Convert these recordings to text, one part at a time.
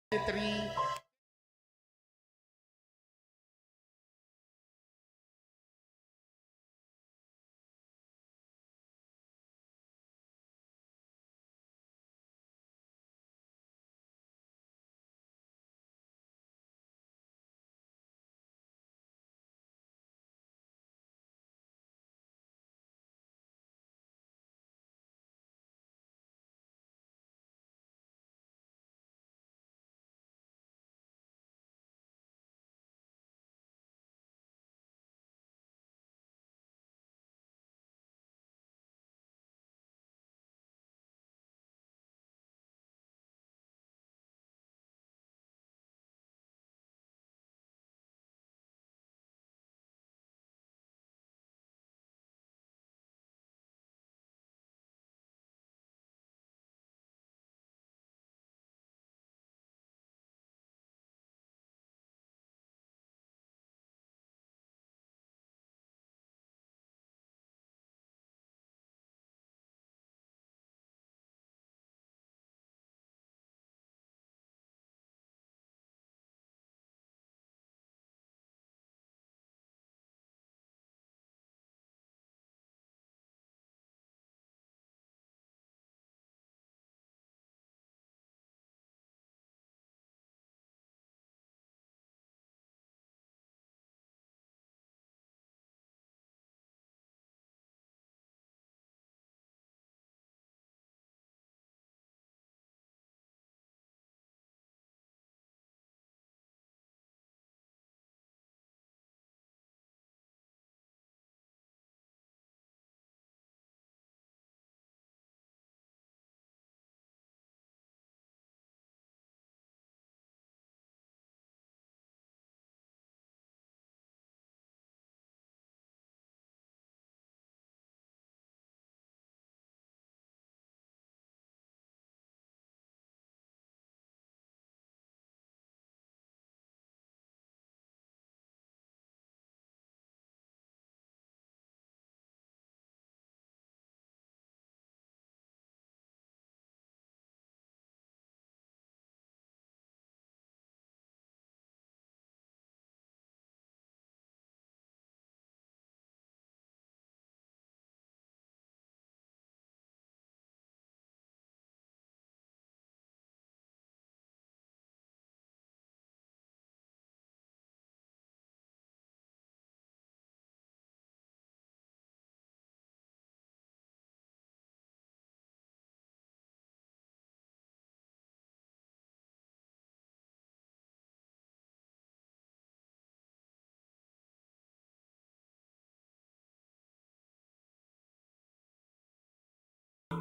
Three.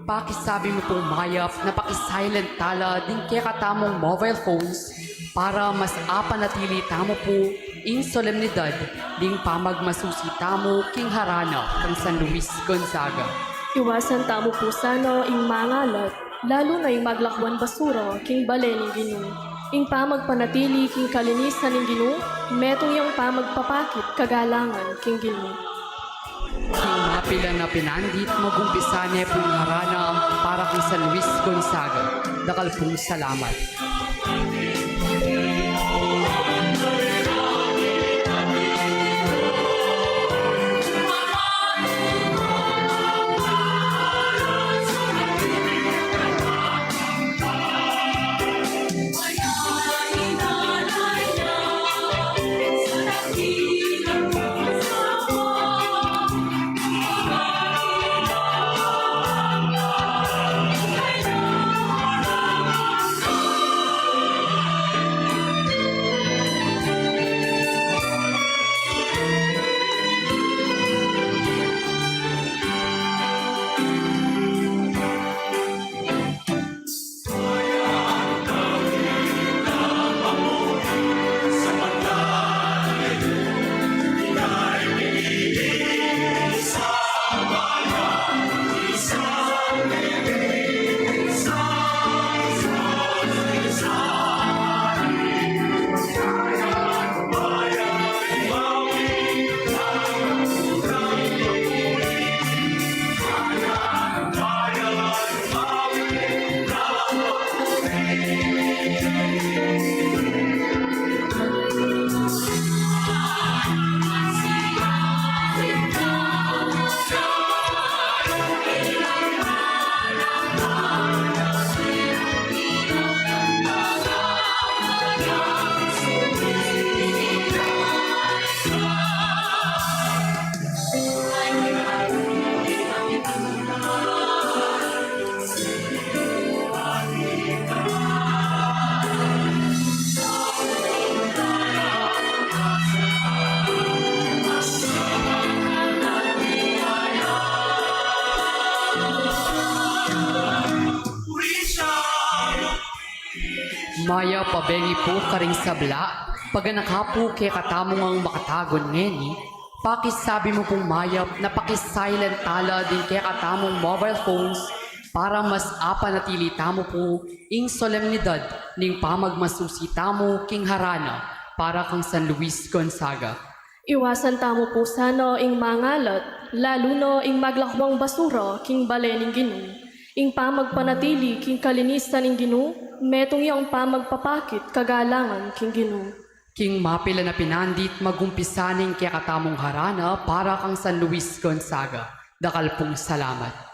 Pakisabi mo pong mayap na pakisilent tala din kaya katamong mobile phones para mas apanatili tamo po in solemnidad ding pamagmasusi tamo king harana kang San Luis Gonzaga. Iwasan tamo po sana ing mangalat, lalo na ing maglakwan basura king bale ning Ginoo. Ing pamagpanatili king kalinisan ning Ginoo, metong yang pamagpapakit kagalangan king Ginoo. King mapila na pinandit magumpisa niya pong harana para kang San Luis Gonzaga. Dakal pong salamat. Maya pabengi po karing sabla, paganakapo kay katamong ang makatagon ngeni, pakisabi mo pong mayap na pakisilent tala din kay katamong mobile phones para mas apanatili tamo po ing solemnidad ning pamagmasusi tamo king harana para kang San Luis Gonzaga. Iwasan tamo po sano ing mangalat, lalo no ing maglakwang basura king balening Ginoo. Ing pamagpanatili king kalinisan ing Ginoo, metong yang pamagpapakit kagalangan king Ginoo. King mapila na pinandit magumpisaning kaya katamong harana para kang San Luis Gonzaga. Dakal pong salamat.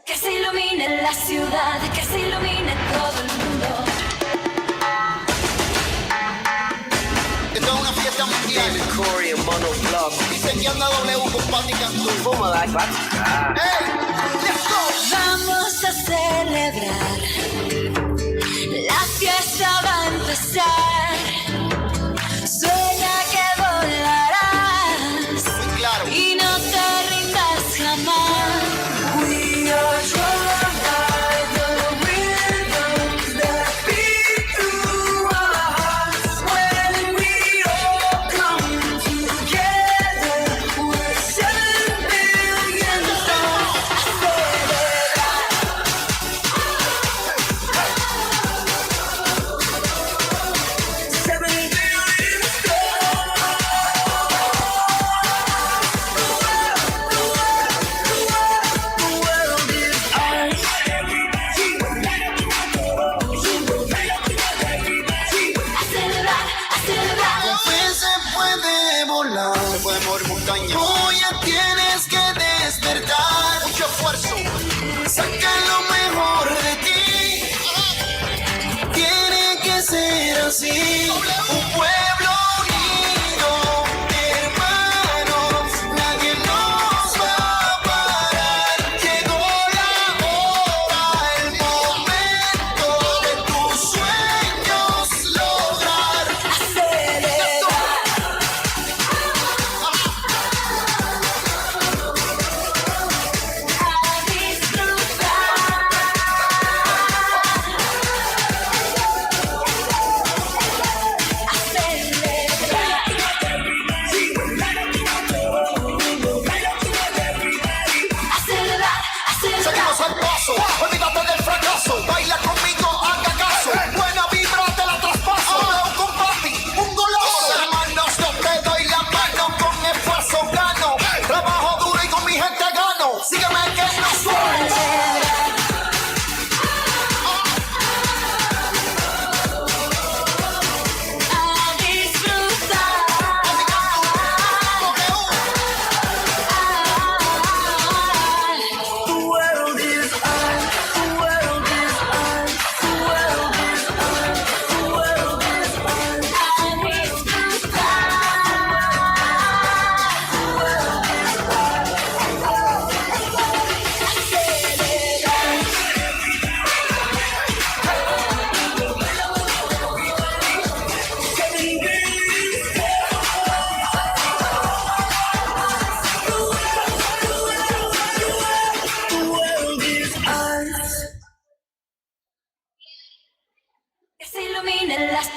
Que se ilumine la ciudad, que se ilumine todo el mundo. Esto es una fiesta mundial. David Corey and Mono Vlog. Diseñando a W con Patti Cantú. ¿Cómo la clásica? ¡Hey! ¡Let's go! Vamos a celebrar. La fiesta va a empezar. Sueña que volarás Muy claro. y no te rindas jamás. We are drawn by the rhythms that beat through our hearts. When we all come together, we're 7 billion stars. Con fe se puede volar. Se puede mover montaña. Hoy ya tienes que despertar. Mucho esfuerzo. Saca lo mejor de ti. Tiene que ser así. Un pueblo unido, hermanos, nadie nos va a parar. Llegó la hora, el momento de tus sueños lograr. Seguimos al paso, olvídate del fracaso. Baila conmigo, haga caso. Buena vibra te la traspaso. Veo con papi, un golazo. Hermanos, yo te doy la mano. Con esfuerzo gano. Trabajo duro y con mi gente gano. Sígueme que no suelto. Que se iluminen las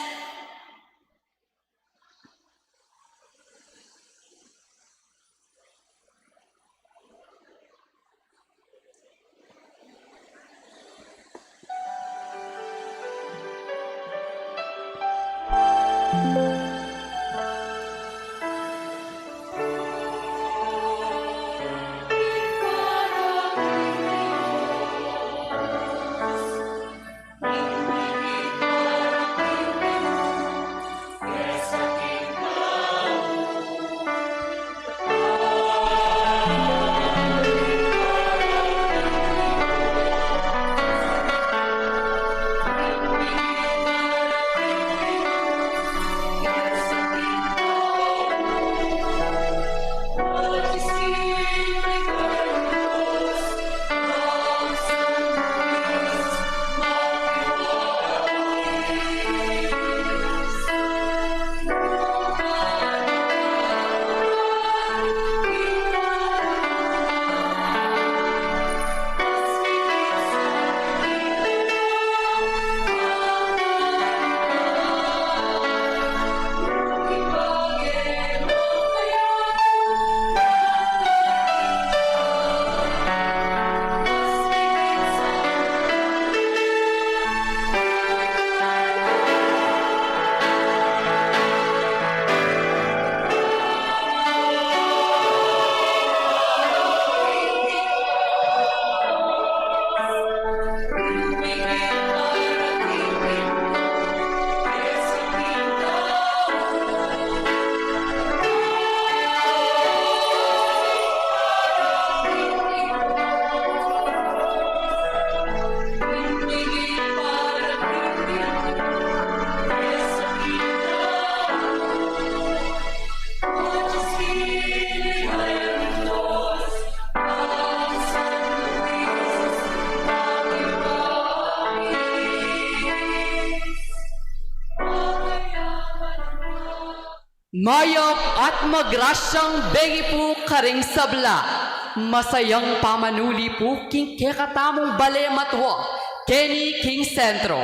Mayap at magrasyang bengi po karing sabla. Masayang pamanuli po king kekatamong bale matwa. Kenny King Sentro.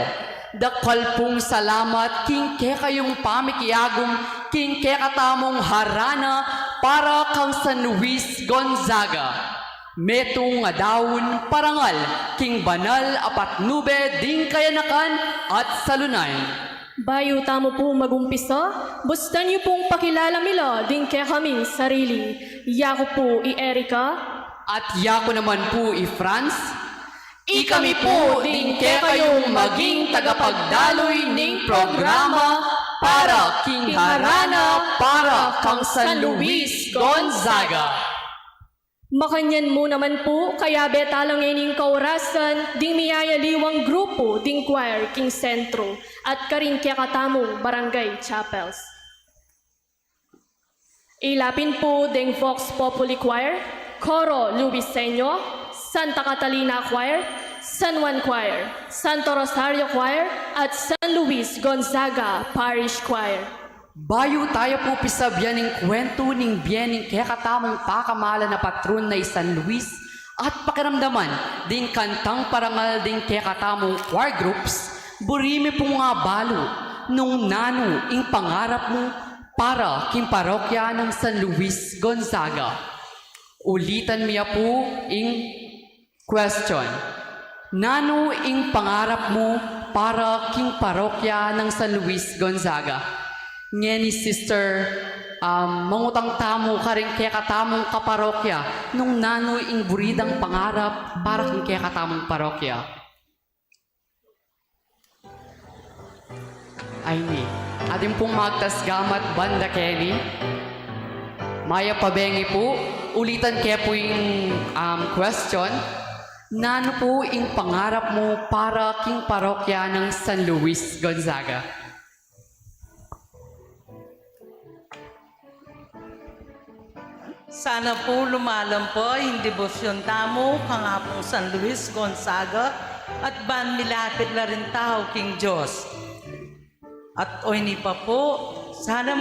Dakal pong salamat king kekayong pamikiyagong king kekatamong harana para kang San Luis Gonzaga. Meto nga daon parangal king banal apat nube ding kayanakan at salunay. Bayo tamo po magumpisa, basta niyo pong pakilala mila din kaya kaming sarili. Yako po i-Erika. At yako naman po i-France. Ikami po din kaya kayong maging tagapagdaloy ning programa para king harana para kang San Luis Gonzaga. Makanyan mo naman po, kaya beta lang ining kaurasan, ding miyayaliwang grupo, ding choir, King Sentro, at karing kaya katamong Barangay Chapels. Ilapin po ding Vox Populi Choir, Coro Luiseño, Santa Catalina Choir, San Juan Choir, Santo Rosario Choir, at San Luis Gonzaga Parish Choir. Bayo tayo po pisabyan ng kwento ng biyening kaya katamang pakamala na patron na San Luis at pakiramdaman din kantang parangal din kaya katamang choir groups, burimi po nga balo nung nano ing pangarap mo para king parokya ng San Luis Gonzaga. Ulitan miya po ing question. Nano ing pangarap mo para king parokya ng San Luis Gonzaga? Nga ni Sister, mangutang tamo ka rin kaya katamong kaparokya nung nano ing buridang pangarap para king kaya katamong parokya. Ay ni, ating pong magtasgamat banda Kenny. Maya pabengi po, ulitan kaya po yung question. Nano po ing pangarap mo para king parokya ng San Luis Gonzaga? Sana po lumalampo yung debosyon tamo kangapong San Luis Gonzaga at ban milapit na rin tao king Diyos. At oy ni pa po, sana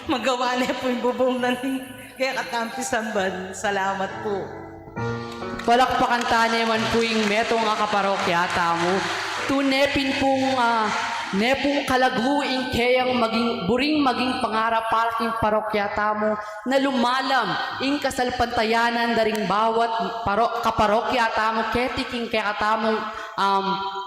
magawa na po yung bubong na ning kaya katampisan ban. Salamat po. Palakpakan naman po yung metong nga kaparokya tamo. Tunepin pong nepong kalaguing kayang buring maging pangarap para king parokya tamo na lumalam ing kasalpantayanan daring bawat kaparokya tamo ketiking kaya katamong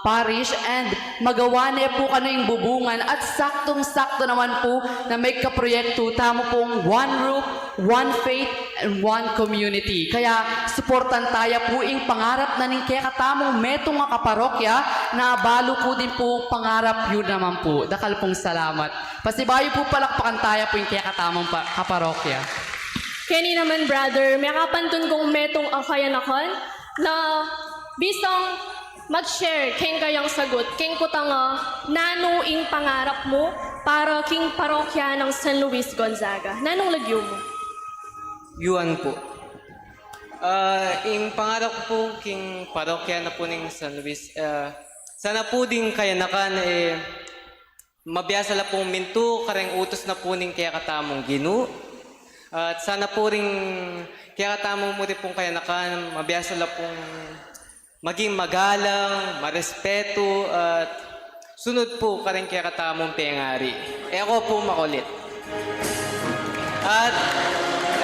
parish and magawa na po kano yung bubungan at saktong-sakto naman po na may kaproyekto tamo pong one roof, one faith, and one community. Kaya suportan tayo po ing pangarap na ning kaya katamong metong nga kaparokya na balo po din po pangarap yun naman po. Dakal pong salamat. Pasibayo po palakpakan tayo po yung kaya katamong kaparokya. Kenny naman brother, may kapantun kong metong akayanakan na bisang mag-share king kayang sagot, king kutanga, nano ing pangarap mo para king parokya ng San Luis Gonzaga. Nanong lagyo mo? Yuan po. Ing pangarap ko po king parokya na po ng San Luis. Sana po din kayanakan mabiyasa la pong minto kareng utos na po ning kaya katamong Ginoo. At sana po ring kaya katamong mo rin pong kayanakan mabiyasa la pong maging magalang, marespeto, at sunod po kareng kaya katamong pengari. Ako po makulit. At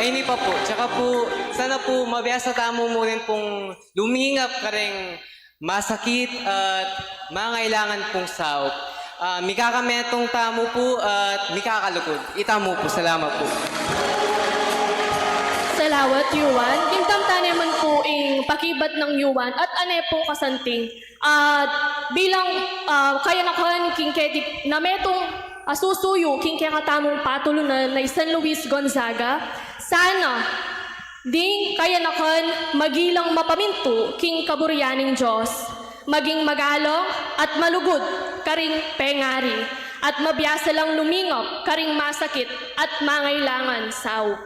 ay ni pa po, tsaka po, sana po mabiyasa tamo mo rin pong lumingap kareng masakit at mangailangan pong sawp. Mikakametong tamo po at mikakalukod. Itamo po, salamat po. Salawat Yuan, kintamta naman po ing pakibat ng Yuan at ane po kasanting. At bilang kayanakan king ketik na metong asusuyo king kaya katamong patulunan na San Luis Gonzaga, sana ding kayanakan magilang mapaminto king kaburyaning Diyos, maging magalong at malugod karing pengari, at mabiyasa lang lumingap karing masakit at mangailangan sawp.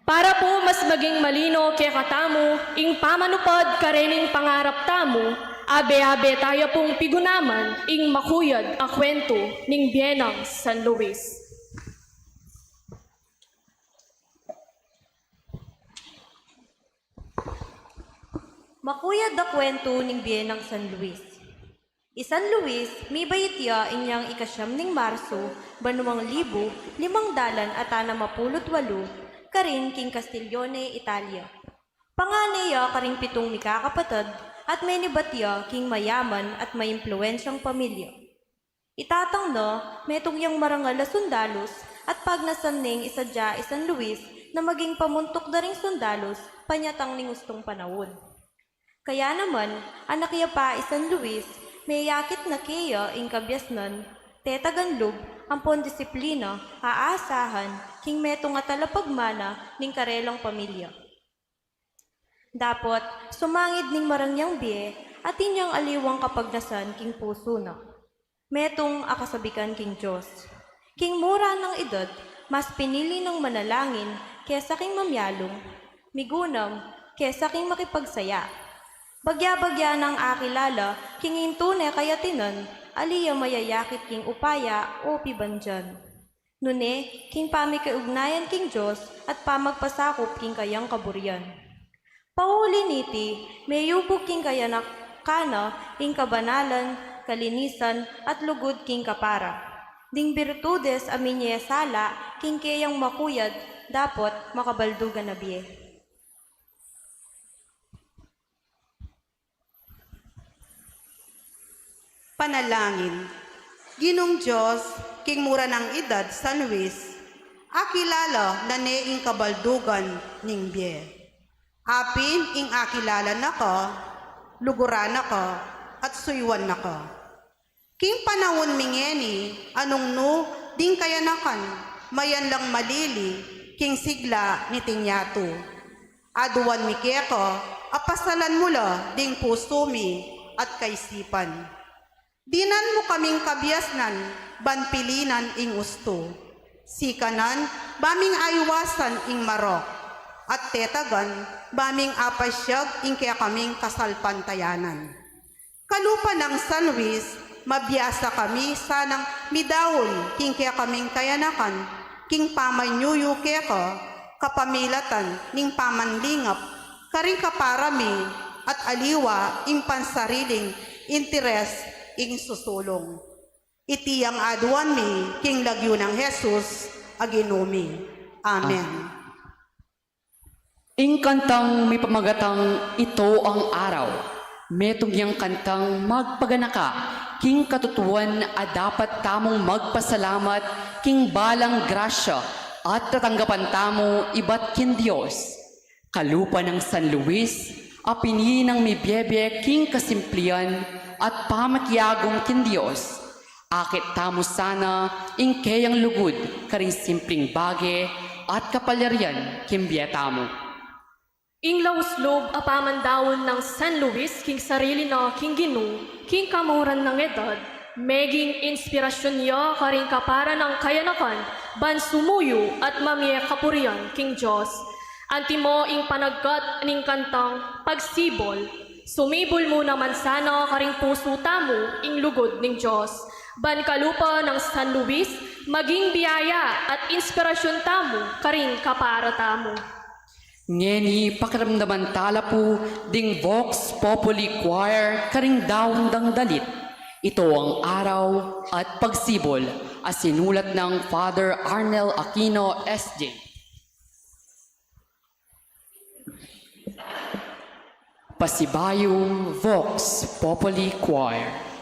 Para po mas maging malino kaya katamo, ing pamanupad karening pangarap tamo, Abe-abe tayo pong pigunaman ing makuyad a kwento ning biyenang San Luis. Makuyad da kwento ning biyenang San Luis. Isan Luis, may bayitya inyang ikasyam ning Marso, banuang 5,500 karin king Castiglione, Italia. Panganeya karing 7 mikakapatad at may nibatya king mayaman at may impluensyang pamilya. Itatang na, metong yang marangal na sundalos at pagnasan ning isadya San Luis na maging pamuntok na ring sundalos panyatang ning ustong panahon. Kaya naman, anak iya pa San Luis, may yakit na kaya ing kabyasnan, tetaganlog, ampon disiplina, aasahan, king metong nga talapagmana ning karelang pamilya. Dapot, sumangid ning marangyang biye at inyang aliwang kapagnasan king puso na. Metong akasabikan king Diyos. King mura ng edad, mas pinili ng manalangin kesa king mamyalong, migunam kesa king makipagsaya. Bagya-bagya ng akilala, king intune kayatinan, aliya mayayakit king upaya o pibandyan. Nune, king pamikaugnayan king Diyos at pamagpasakop king kayang kaburian. Pauli niti, may yubog king kayanak kana, king kabanalan, kalinisan, at lugod king kapara. Ding birtudes aminye sala, king kayang makuyad, dapot makabaldugan na biye. Panalangin. Ginong Diyos, king mura ng edad San Luis, akilala na neing kabaldugan ning biye. Apin ing akilala naka, luguran naka, at suywan naka. King panahon mingeni, anong no, ding kayanakan, mayan lang malili, king sigla ni Tinyato. Aduan mi keko, apasalan mula, ding pusumi, at kaisipan. Dinan mo kaming kabyasnan, banpilinan ing usto. Sikanan, baming aywasan ing marok. At tetagan, baming apasyag ing kaya kaming kasalpantayanan. Kalupa ng San Luis, mabiyasa kami sanang midawon king kaya kaming kayanakan, king pamanyuyo keko, kapamilatan ning pamanlingap, karing kaparami at aliwa ing pansariling interes ing susulong. Itiyang aduan mi, king lagyo ng Jesus, aginumi. Amen. Ing kantang may pamagatang ito ang araw. Metong yang kantang magpaganaka, king katutuan a dapat tamong magpasalamat, king balang grasya at tatanggapan tamo iba't kin Diyos. Kalupa ng San Luis, apini ng may biyebe king kasimplian at pamakyagong kin Diyos. Akit tamo sana ing kayang lugod, karing simpleng bage at kapalyarian kin biyatamo. Ing lauslob apamandawon ng San Luis, king sarili na king Ginoo, king kamuran ng edad, meging inspirasyon niya karing kapara ng kayanakan, ban sumuyo at mamye kapurian king Diyos. Antimo ing panagkat ning kantang pagsibol, sumibol mo naman sana karing puso tamo ing lugod ning Diyos. Ban kalupa ng San Luis, maging biyaya at inspirasyon tamo karing kapara tamo. Ngeni pakiramdaman tala po ding Vox Populi Choir karing daon dang dalit. Ito ang araw at pagsibol as sinulat ng Father Arnel Aquino SJ. Pasibayong Vox Populi Choir.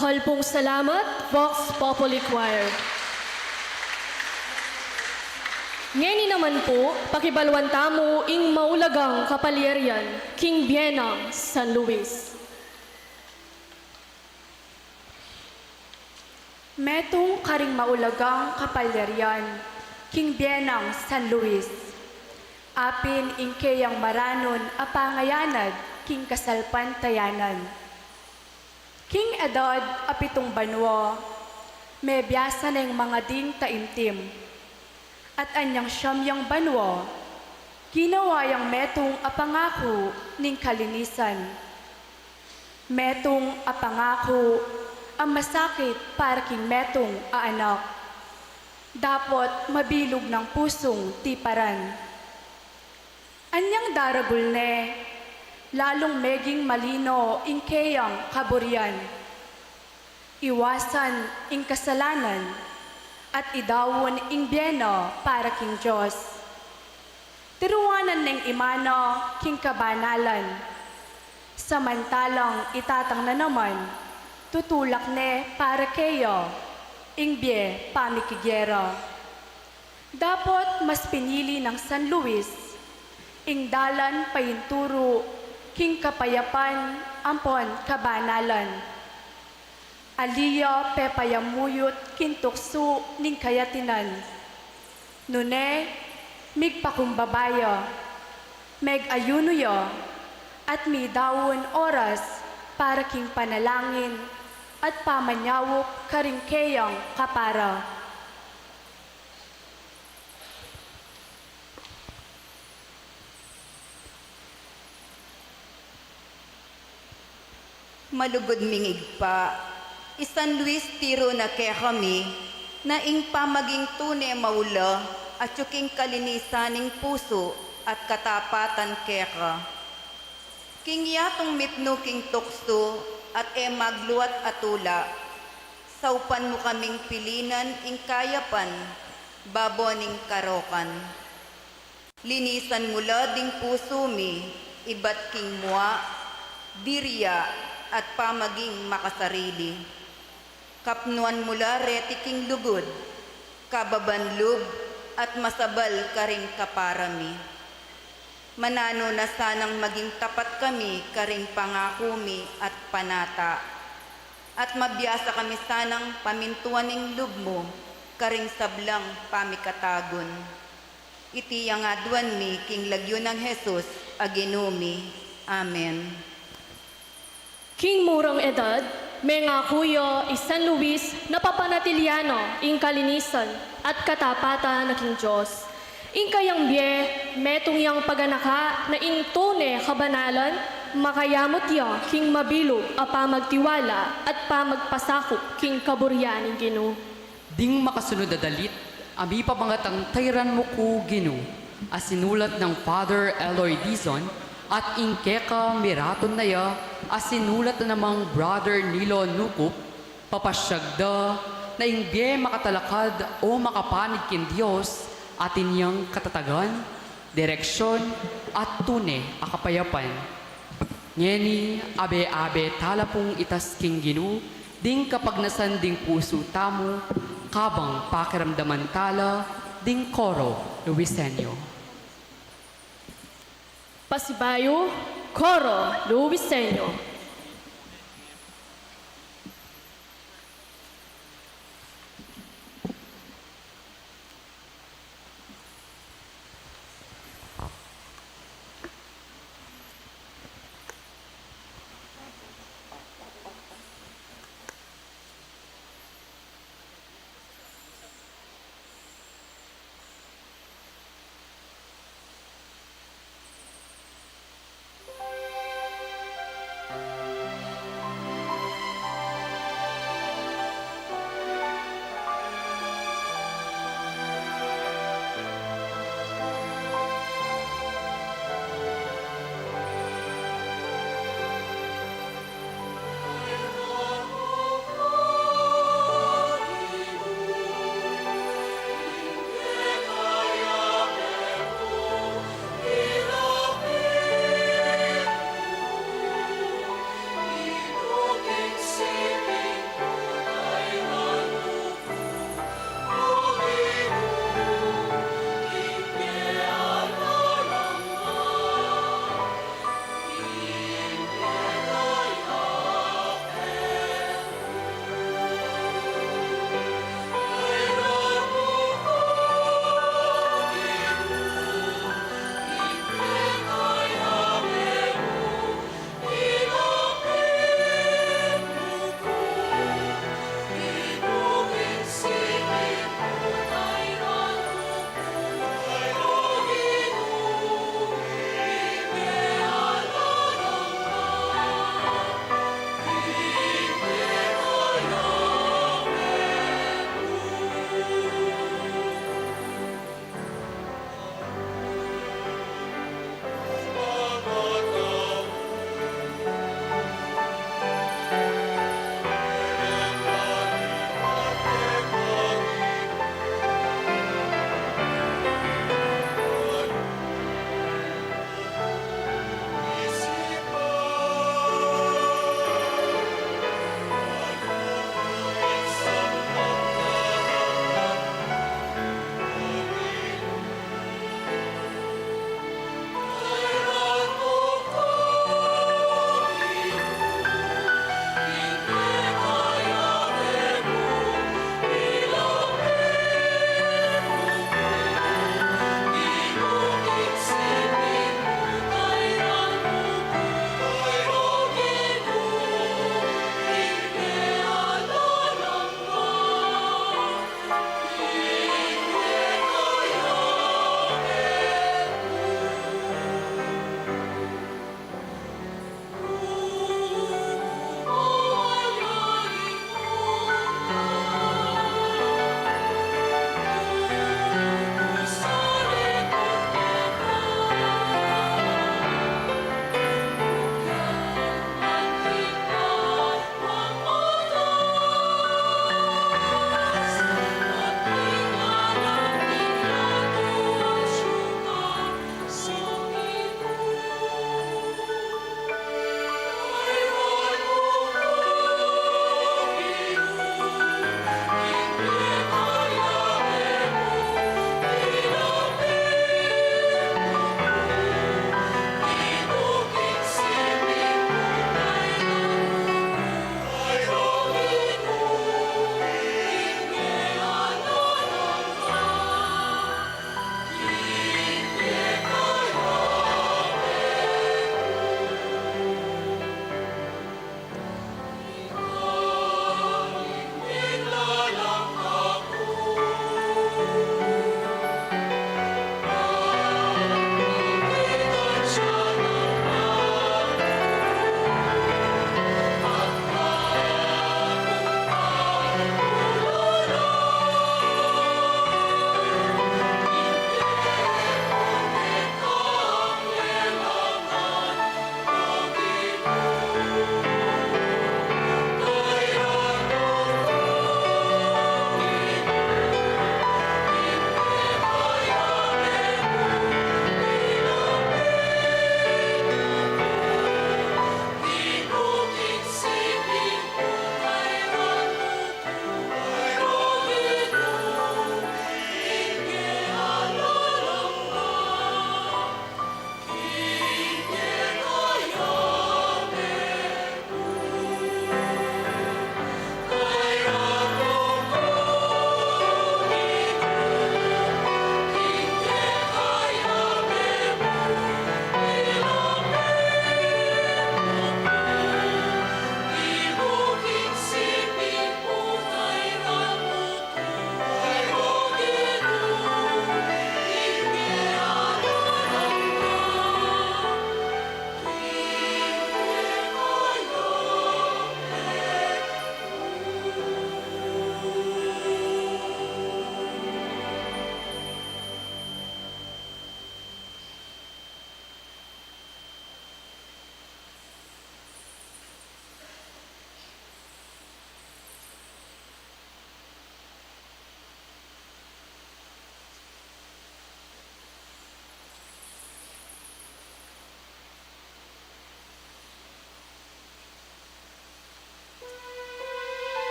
Dakal pong salamat, Vox Populi Choir. Ngeni naman po, pakibalwan tamo ing maulagang kapalyerian, King Bienang, San Luis. Metong karing maulagang kapalyarian, King Bienang San Luis. Apin ingkeyang maranon apangayanad, King Kasalpan Tayanan. King edad apitong banwa, may biyasa ng mga ding taimtim. At anyang siyamyang banwa, ginawayang metong apangako ning kalinisan. Metong apangako ang masakit para king metong aanak. Dapat mabilog ng pusong tiparan. Anyang daragul ne, lalong meging malino ing keyang kaburian. Iwasan ing kasalanan at idawon ing biyeno para king Diyos. Tiruanan ng imano king kabanalan. Samantalang itatang na naman, tutulak ne para keyo, ingbiye pamikigero. Dapat mas pinili ng San Luis, ingdalan payinturo, king kapayapan, ampon kabanalan. Aliya pepayamuyot, kintukso, ning kayatinan. Nune, migpakumbabaya, meg ayunuyo, at midawon oras para king panalangin, at pamanyawok karingkeyang kapara. Malugod mingig pa, San Luis tiro na kaya kami, na ing pamaging tune maula, at yuking kalinisaning puso, at katapatan kaya ka. King yatong mipno king tukso, at magluat atula, saupan mo kaming pilinan ing kayapan, baboning karokan. Linisan mula ding puso mi, ibat king mua, dirya, at pamaging makasarili. Kapnuan mula reti king lugod, kababanlub, at masabal karing kaparami. Manano na sanang maging tapat kami karing pangakumi at panata. At mabiyasa kami sanang pamintuan ng lubmo, karing sablang pamikatagon. Itiyang aduan mi king lagyo ng Jesus, aginumi. Amen. King murang edad, may nga kuyo San Luis na papanatiliano ing kalinisan at katapatan na king Diyos. Ing kayang biye, metong yang paganaka na ing tune kabanalan, makayamot ya king mabilog a pamagtiwala at pamagpasakop king kaburyan ing Ginoo. Ding makasunod na dalit, ami pamangatang tayran mo ko Ginoo, asinulat ng Father Eloy Dizon, at ingkeka miraton na ya, asinulat na namang Brother Nilo Nukup, papasyagda na ingbiye makatalakad o makapanig kin Diyos, atin niyang katatagan, direksyon, at tune akapayapan. Ngeni, abe-abe talapong itas king Ginoo, ding kapag nasanding puso tamo, kabang pakiramdaman tala, ding koro Luisenyo. Pasibayo, Coro Luisenyo.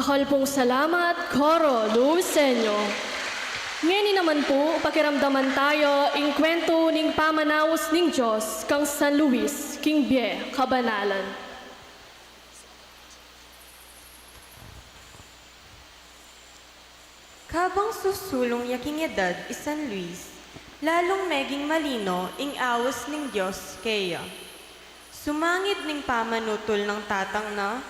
Dakal pong salamat, Coro Lucenyo. Ngayon naman po, pakiramdaman tayo ing kwento ning pamanaos ning Diyos kang San Luis, King Bie, Kabanalan. Kabang susulong yaking edad San Luis, lalong meging malino ing awas ning Diyos kaya. Sumangid ning pamanutol ng tatang na,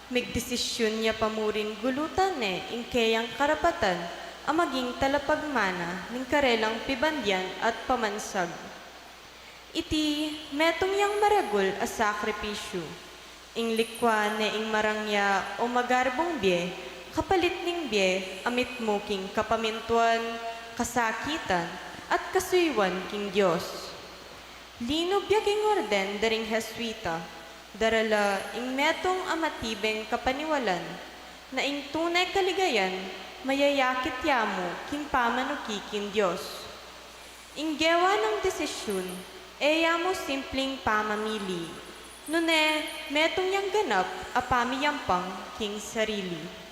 migdesisyon niya pamurin gulutan ing kayang karapatan ang maging talapagmana ning karelang pibandyan at pamansag. Iti metong yang maragul a sakripisyo, ing likwa ing marangya o magarbong bie, kapalit ning bie, amit mo king kapamintuan, kasakitan, at kasuywan king Diyos. Linob yaking orden daring Heswita, darala ing metong amatibeng kapaniwalan, na ing tunay kaligayan, mayayakit yamo king pamanuki king Diyos. Ing gewa ng desisyon, yamo simpleng pamamili, nune metong yang ganap a pamiyampang king sarili.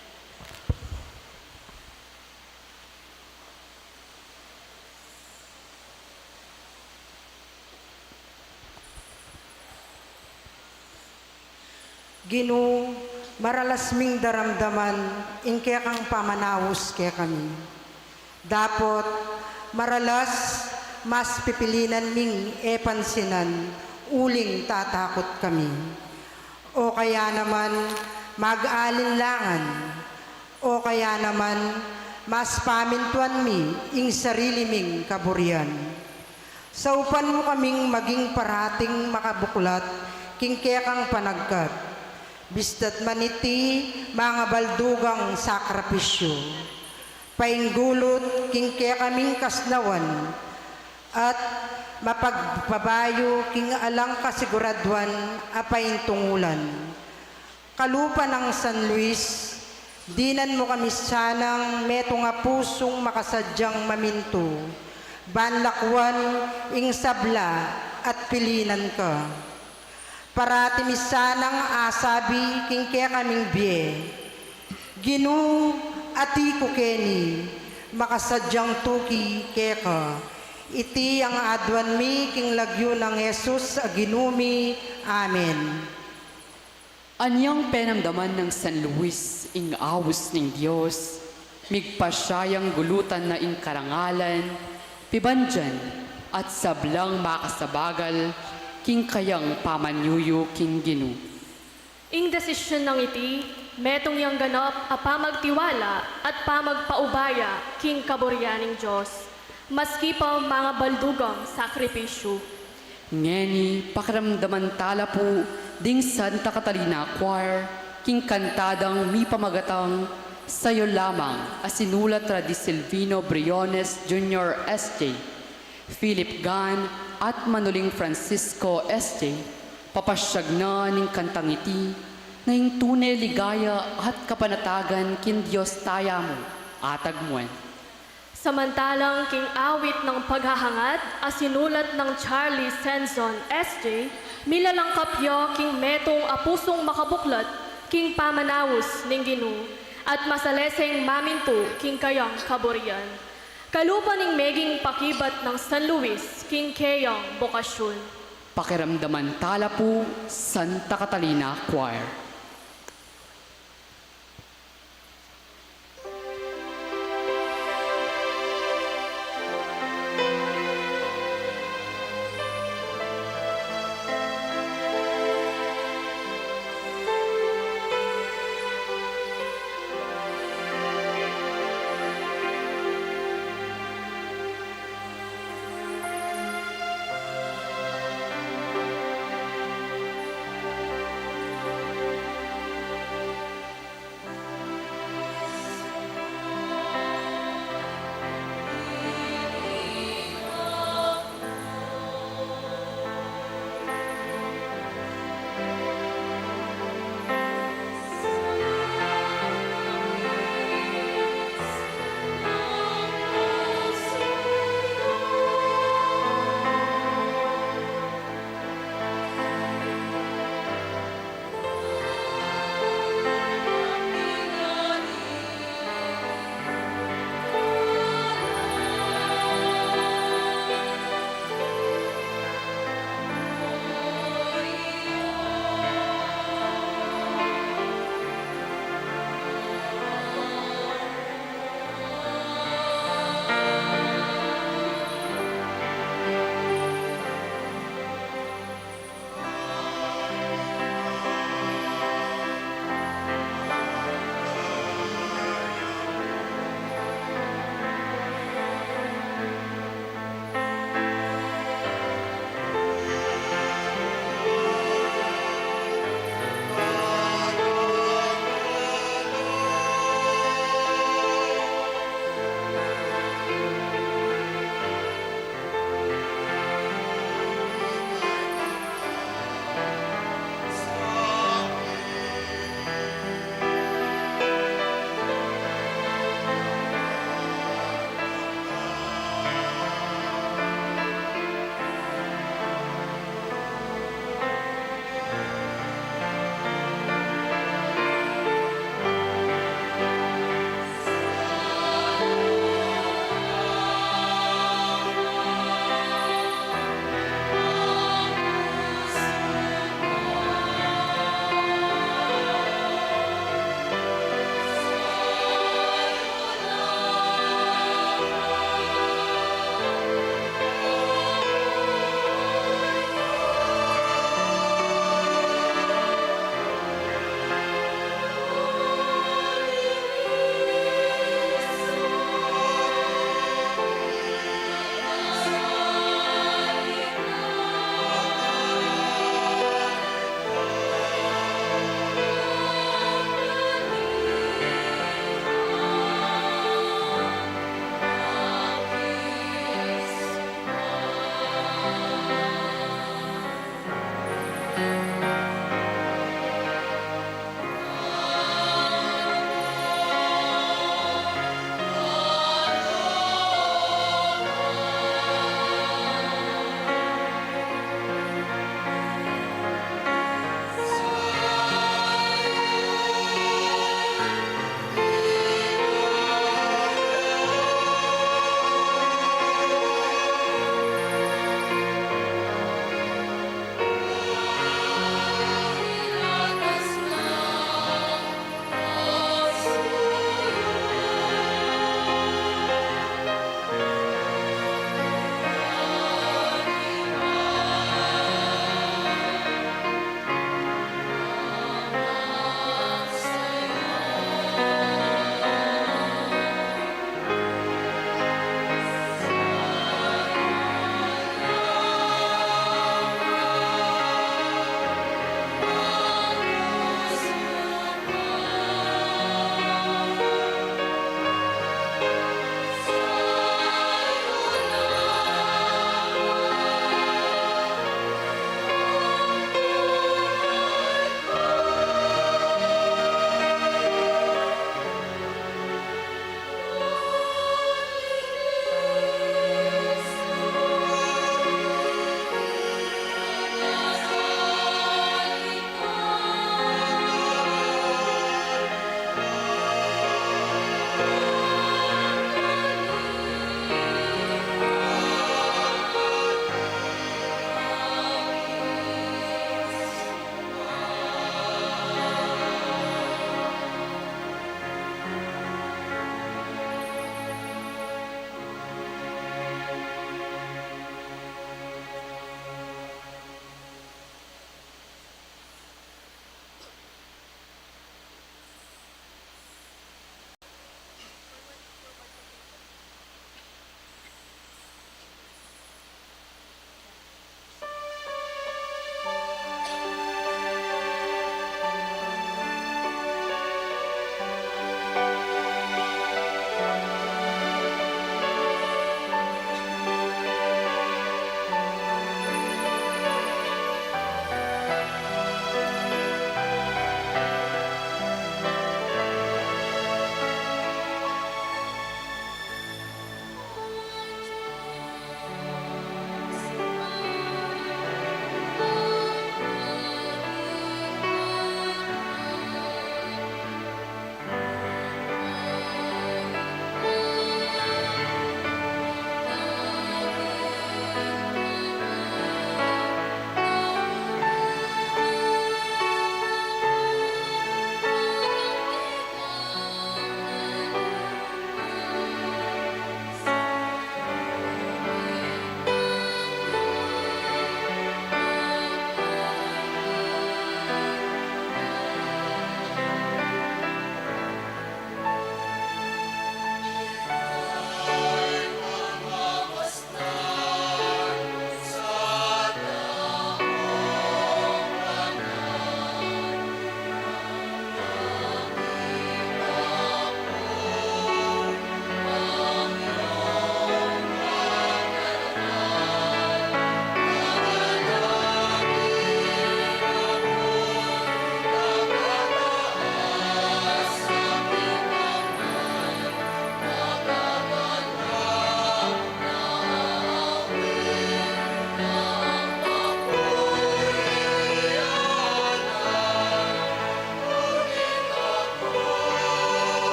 Ginoo, maralasming daramdaman, ingke kang pamanawos kaya kami. Dapot, maralas, mas pipilinan ming epansinan, uling tatakot kami. O kaya naman, mag-alinlangan. O kaya naman, mas pamintuan mi, ing sarili ming kaburian. Saupan mo kaming maging parating makabuklat, king kaya kang panagkat. Bistat maniti mga baldugang sakripisyo. Painggulot king kaya kaming kasnawan at mapagpabayo king alang kasiguraduan apain tungulan. Kalupa ng San Luis, dinan mo kami sanang meto nga pusong makasadyang maminto. Banlakwan ing sabla at pilinan ka. Para timisanang asabi king kaya kaming bie. Ginoo ati ko keni, makasadyang tuki keka. Iti ang adwan mi king lagyo ng Jesus a ginumi. Amen. Anyang penamdaman ng San Luis ing awos ning Diyos, migpasyayang gulutan na ing karangalan, pibandyan at sablang makasabagal, king kayang pamanyuyo king Ginoo. Ing desisyon ng iti, metong yang ganap a pamagtiwala at pamagpaubaya king kaburyaning Diyos, maski pa mga baldugang sakripisyo. Ngeni, pakiramdaman tala po, ding Santa Catalina Choir, king kantadang mi pamagatang, sayo lamang asinulat ra di Silvino Briones Jr. S.J., Philip Gan, at Manuling Francisco S.J., papasyag na ning kantang iti, na ing tunay ligaya at kapanatagan kin Diyos taya mo, atag muen. Samantalang king awit ng paghahangad, asinulat ng Charlie Senzon S.J., milalangkapyo king metong apusong makabuklat, king pamanawos ning Ginoo, at masaleseng maminto king kayang kaburyan. Kalupa ning meging pakibat ng San Luis, king kayang bokasyon. Pakiramdaman tala po, Santa Catalina Choir.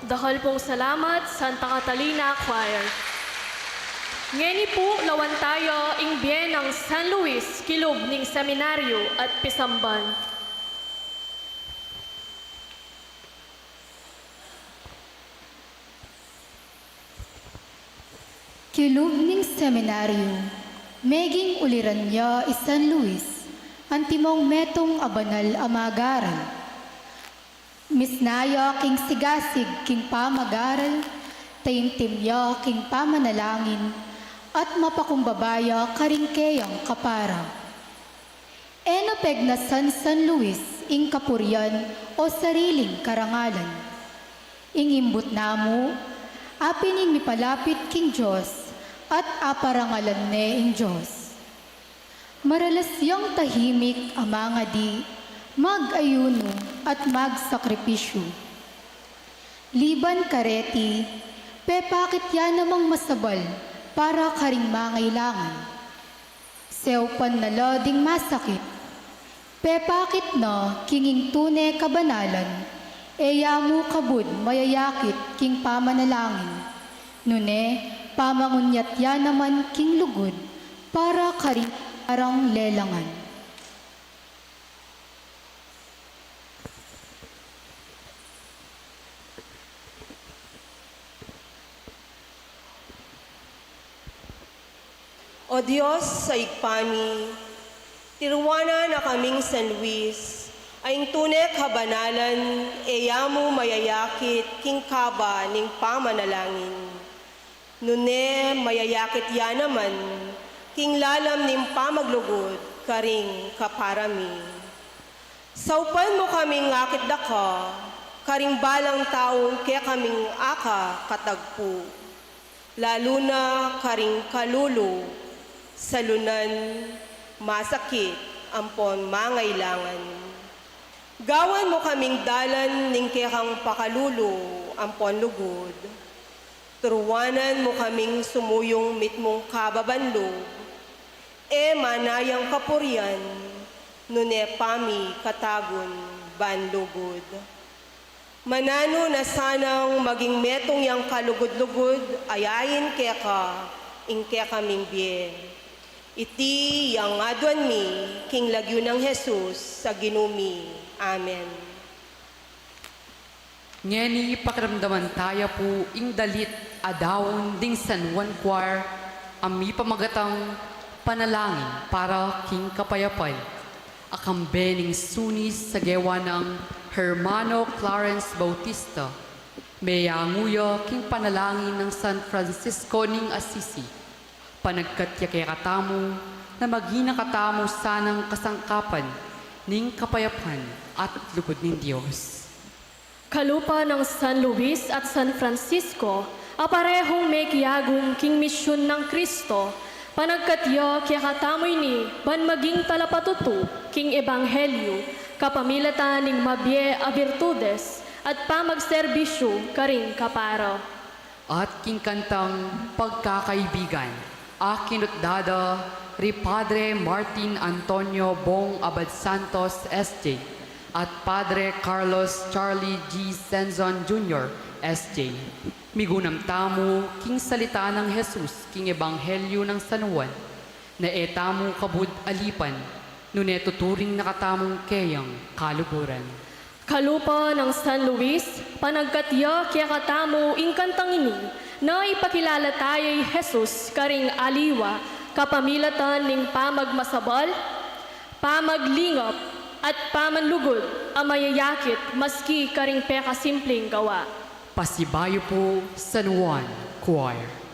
Dahil pong salamat, Santa Catalina Choir. Ngeni po, lawan tayo ing bien ng San Luis, kilub ning seminaryo at pisamban. Kilub ning seminaryo, meging uliran niya San Luis, antimong metong abanal amagaran. Misnayo king sigasig king pamagaral, tayimtimyo king pamanalangin, at mapakumbabaya karingkeyang kapara. Enapeg na San Luis, ing kapuryan o sariling karangalan. Ingimbut namo, apining mipalapit king Diyos, at aparangalan ne ing Diyos. Maralasyang tahimik ang mga di, mag-ayuno at magsakripisyo. Liban kareti, pepakit yan namang masabal para karing mangailangan. Sewpan na loding masakit, pepakit na kinging tune kabanalan, eyamu kabud mayayakit king pamanalangin. Nune, pamangunyat yan naman king lugod para karing arang lelangan. O Diyos sa igpami, tirwana na kaming San Luis, aing tunay kabanalan, eyamu mayayakit king kaba ning pamanalangin. Nune mayayakit yan naman, king lalam ning pamaglugod, karing kaparami. Saupan mo kaming ngakit daka, karing balang taong kaya kaming aka katagpo. Lalo na karing kalulo, salunan, masakit, ampon mangailangan. Gawan mo kaming dalan ning kayang pakalulo, ampon lugod. Turuanan mo kaming sumuyong mitmong kababanlog, manayang kapuryan, nune pami katagon banlugod. Manano na sanang maging metong yang kalugod-lugod, ayayin kaya ka, ing kaya kaming biye. Iti yang adwan mi, king lagyo ng Jesus sa ginumi. Amen. Ngeni pakiramdaman tayo po ing dalit adawon ding San Juan Choir, ami pamagatang panalangin para king kapayapay. Akambe ning sunis sa gewa ng Hermano Clarence Bautista. Meyanguya king panalangin ng San Francisco ning Assisi. Panagkatya kay katamo na magina katamo sanang kasangkapan ning kapayapan at lugod ning Diyos. Kalupa ng San Luis at San Francisco, aparehong may kiyagong king misyon ng Kristo, panagkatyo kaya katamoy ni ban maging talapatuto king ebanghelyo, kapamilatan ning mabye a virtudes, at pamagserbisyo karing kaparo. At king kantang pagkakaibigan, akinut dada ri Padre Martin Antonio Bong Abad Santos SJ, at Padre Carlos Charlie G. Senzon Jr. SJ. Migunam tamo king salita ng Jesus king ebanghelyo ng San Juan, na etamo kabud alipan, nune tuturing nakatamong keyang kaluburan. Kalupa ng San Luis, panagkatya kaya katamo ing kantang ini, na ipakilala tayo'y Jesus karing aliwa, kapamilatan ning pamagmasabal, pamaglingap, at pamanlugod ang mayayakit maski karing peka simpleng gawa. Pasibayo po San Juan Choir.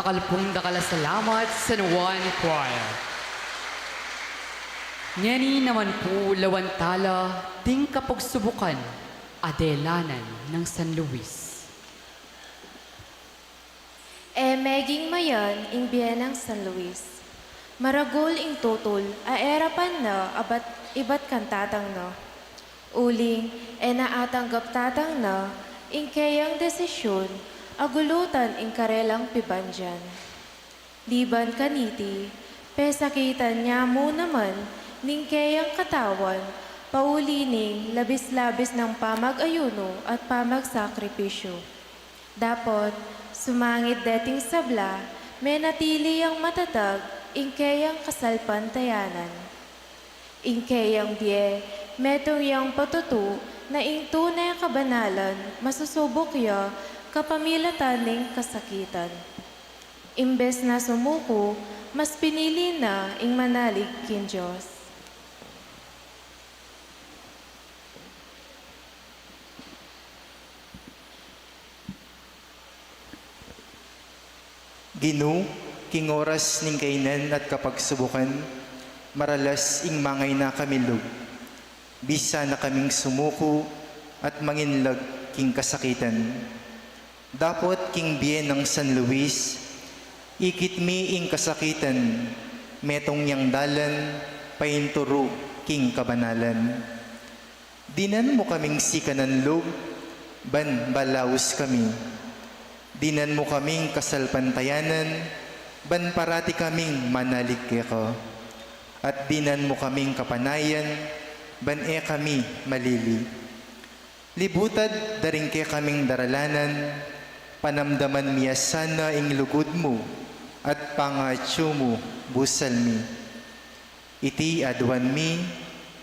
Dakal salamat sa Nuwan Choir. Ngeni naman po lawantala ding kapagsubukan adelanan ng San Luis. Meging mayan ing biyenang San Luis. Maragul ing tutol, aerapan na abat ibat kan tatang na. Uling, naatanggap tatang na, ing kayang desisyon, agulutan ing karelang pibandyan. Liban kaniti, pesakitan niya mo naman, ning kayang katawan, paulining labis-labis ng pamag-ayuno at pamag-sakripisyo. Dapat, sumangit dating sabla, may natili ang matatag, ingkayang kasalpantayanan. Ingkayang biye, metong yang patutu, na ing tunay kabanalan, masusubok ya, kapamilatan ning kasakitan. Imbes na sumuko, mas pinili na ing manalig kin Diyos. Ginu, king oras ning kainan at kapagsubukan, maralas ing mangay na kamilog. Bisa na kaming sumuko at manginlag king kasakitan. Dapot king biyen ng San Luis, ikit mi ing kasakitan, metong yang dalan, painturo king kabanalan. Dinan mo kaming sikanan log, ban balaus kami. Dinan mo kaming kasalpantayanan, ban parati kaming manalig ko. At dinan mo kaming kapanayan, ban kami malili. Libutad daring kaming daralanan, panamdaman miya sana ing lugod mo, at pangatyo mo busal mi. Iti adwan mi,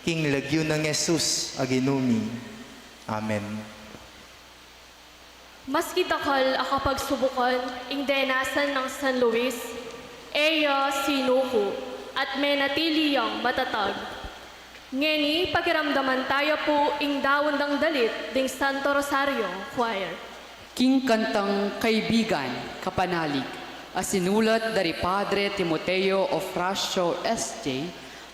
king lagyo ng Jesus aginumi. Amen. Mas kitakal akapagsubukan ing denasan ng San Luis, eya sinuko at may natiliyang matatag. Ngeni pakiramdaman tayo po ing dawon ng dalit ding Santo Rosario Choir. King kantang kaibigan, kapanalig, asinulat dari Padre Timoteo Ofracio S.J.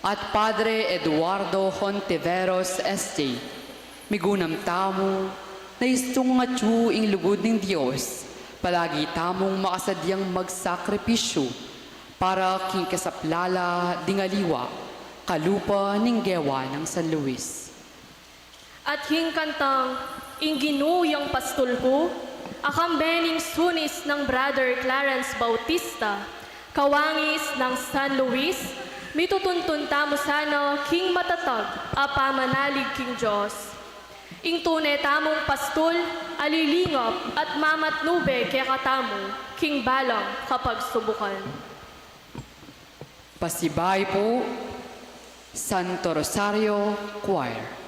at Padre Eduardo Hontiveros S.J. Migunam tamo, na istong nga ing lugod ng Diyos, palagi tamong makasadyang magsakripisyo para king kasaplala dingaliwa, kalupa ning gewa ng San Luis. At hingkantang ingginuyang pastol ko, akambening sunis ng Brother Clarence Bautista, kawangis ng San Luis, mitutuntun tamo sana king matatag, apamanalig king Diyos. Ing tunay tamong pastol, alilingap at mamatnube kaya katamo, king balang kapag subukan. Pasibay po, Santo Rosario Choir.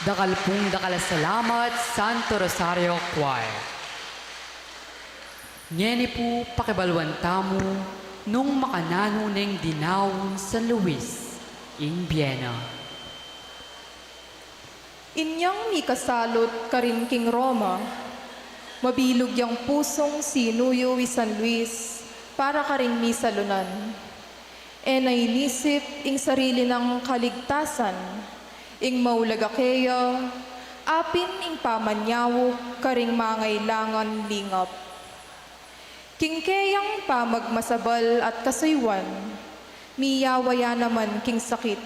Dakal pong dakal salamat, Santo Rosario Choir. Ngeni po pakibalwan tamo nung makanano ng dinawon San Luis, in Vienna. Inyang mikasalot karin king Roma, mabilog yang pusong sinuyo wi San Luis, para karing misalunan. E nainisip ing sarili ng kaligtasan, ing maulagakeya, apin ing pamanyawo karing mangailangan lingap. Kingkeyang pamagmasabal at kasaywan, miyawaya naman king sakit.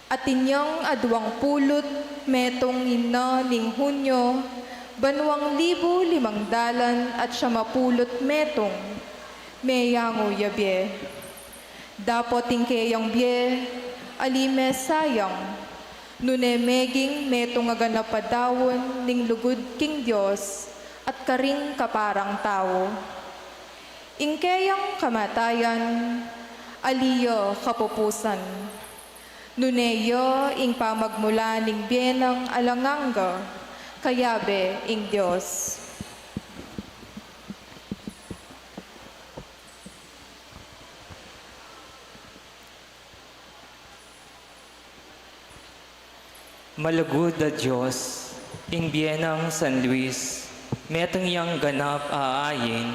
At inyang adwang pulot, metong ina ning Hunyo, banwang 1,500 at siya mapulot metong, meyango yabye. Dapat tingkeyang bye, alime sayang, nunemeging metong aganapadawon ning lugod king Diyos at karing kaparang tao. Ingkeyang kamatayan, aliyo kapupusan. Nuneyo ing pamagmula ning bienang alanganga, kayabe ing Diyos. Malugod a Diyos, ing bienang San Luis, metong yang ganap aayin,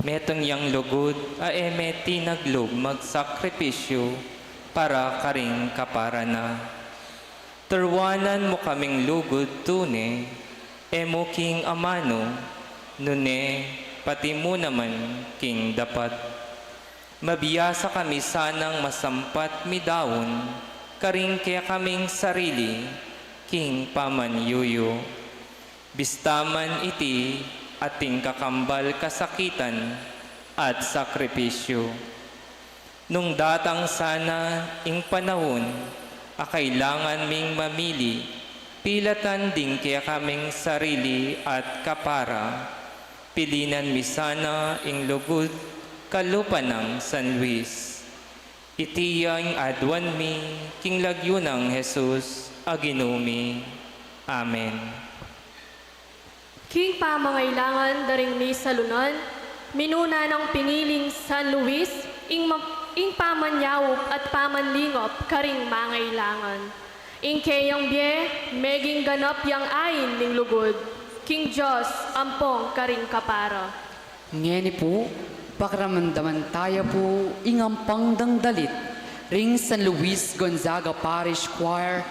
metong yang lugod a eme tinaglog magsakripisyo para karing kapara na. Terwanan mo kaming lugod tune, emo king amano, nune pati mo naman king dapat. Mabiyasa kami sanang masampat midawon, karing kaya kaming sarili, king pamanyuyo. Bistaman iti ating kakambal kasakitan at sakripisyo. Nung datang sana ing panahon, akailangan ming mamili, pilatan din kaya kaming sarili at kapara. Pilinan mi sana ing lugod, kalupan ng San Luis. Itiyang adwan mi, king lagyo ng Jesus, aginumi. Amen. King pamangailangan daring ni salunan, minuna ng piniling San Luis, ing pamanyawop at pamanlingop karing mangailangan. Ing kayang bie, meging ganap yang ayin ning lugod, King Diyos ampong karing kapara. Ngeni po, pakramandaman tayo po ingampang dangdalit, ring San Luis Gonzaga Parish Choir,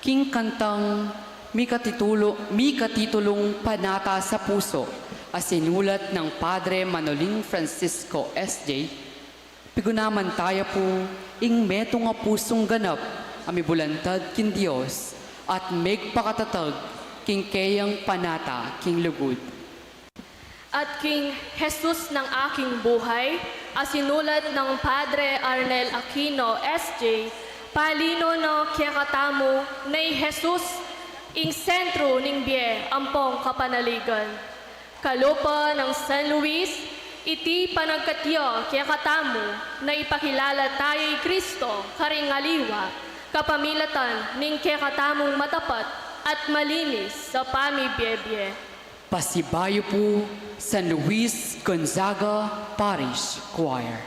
king kantang mi katitulong Panata sa Puso, asinulat ng Padre Manoling Francisco S.J. Pigunaman tayo po, ing meto nga pusong ganap, amibulantad kin Diyos, at megpakatatag, king kayang panata, king lugod. At King Jesus ng aking buhay, asinulat ng Padre Arnel Aquino S.J., palino no kiyakatamo nay Jesus, ing sentro ning bie ampong kapanaligan. Kalupa ng San Luis, iti panagkatyo kiyakatamo na ipakilala tayo'y Kristo karing aliwa, kapamilatan ning kiyakatamong matapat at malinis sa pamibiyebye. Pasibayo po, San Luis Gonzaga Parish Choir.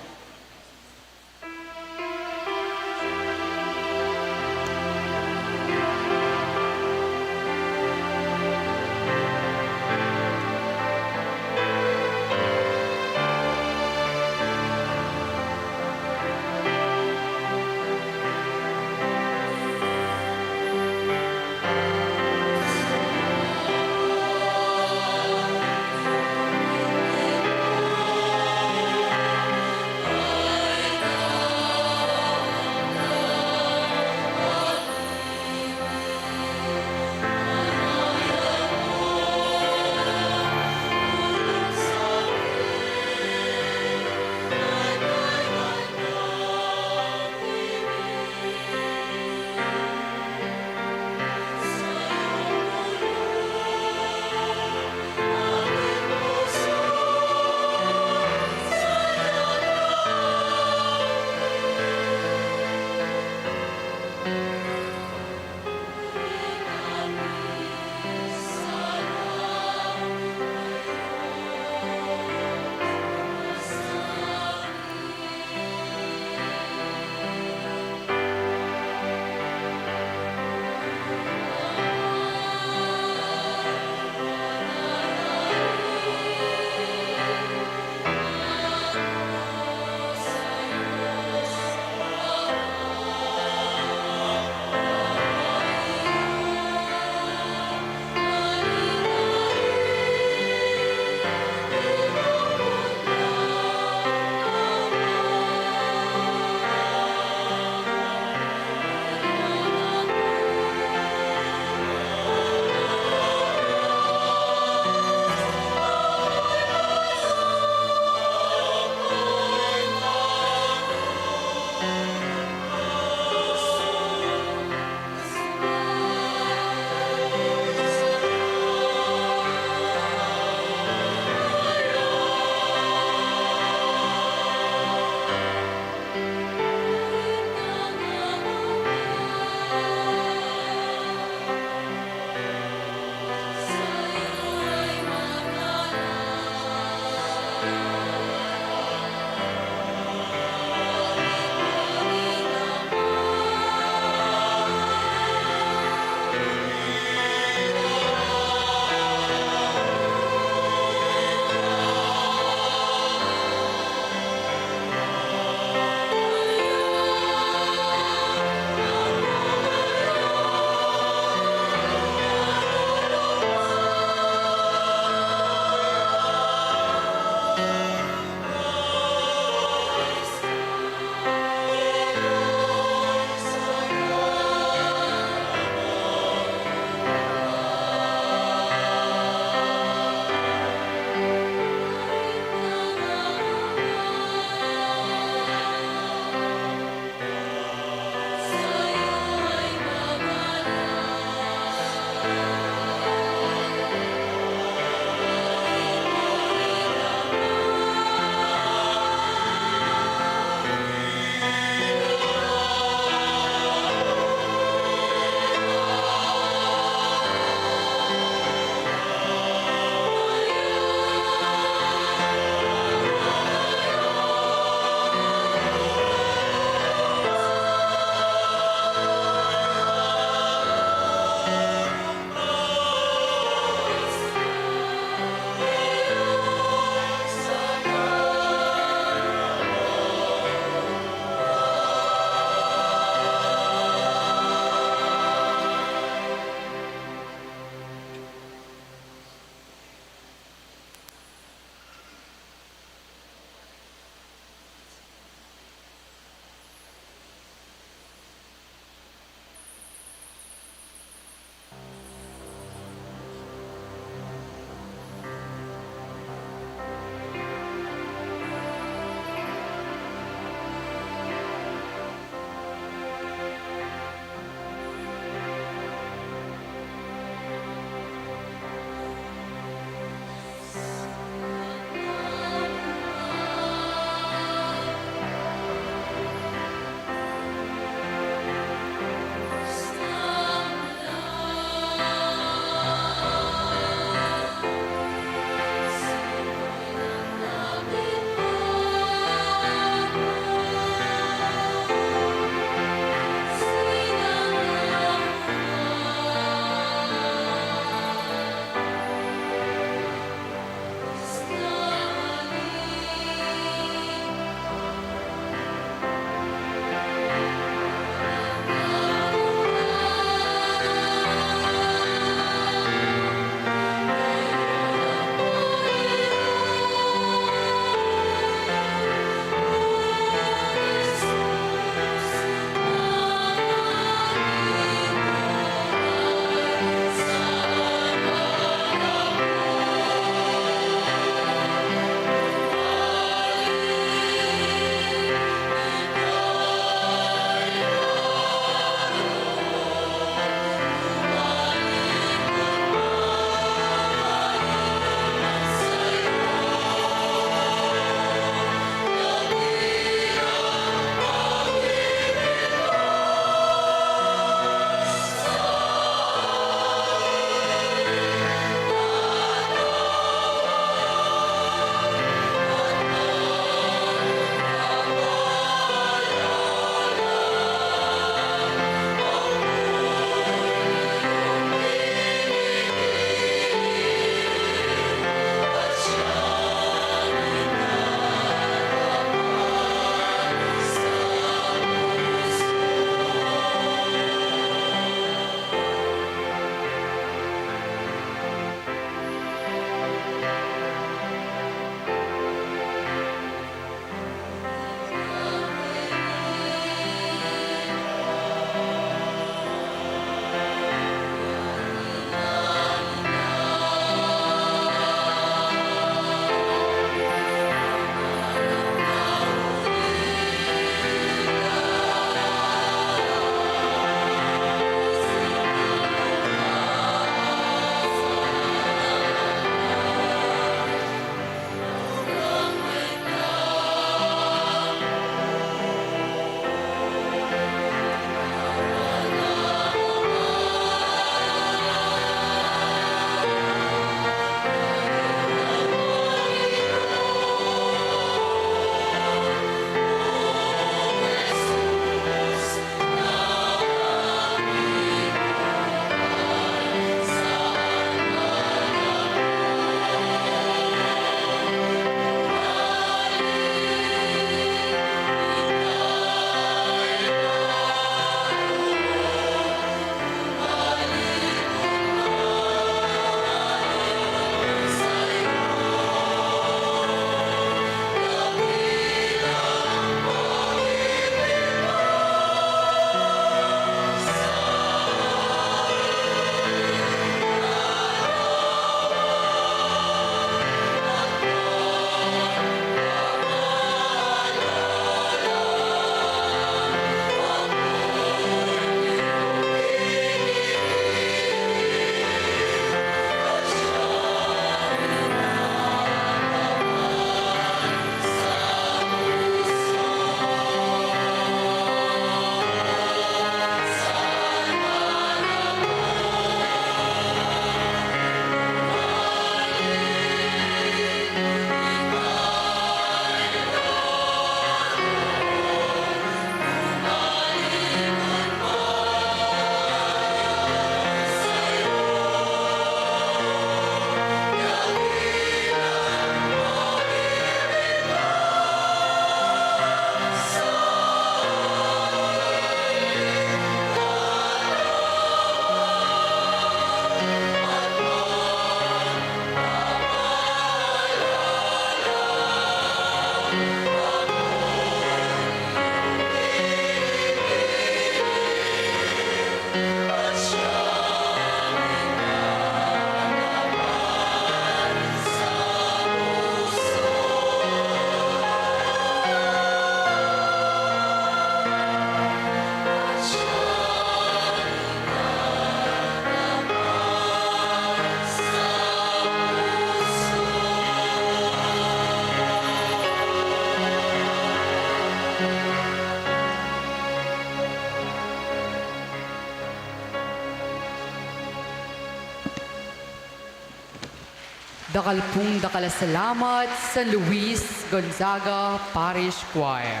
dakala salamat San Luis Gonzaga Parish Choir.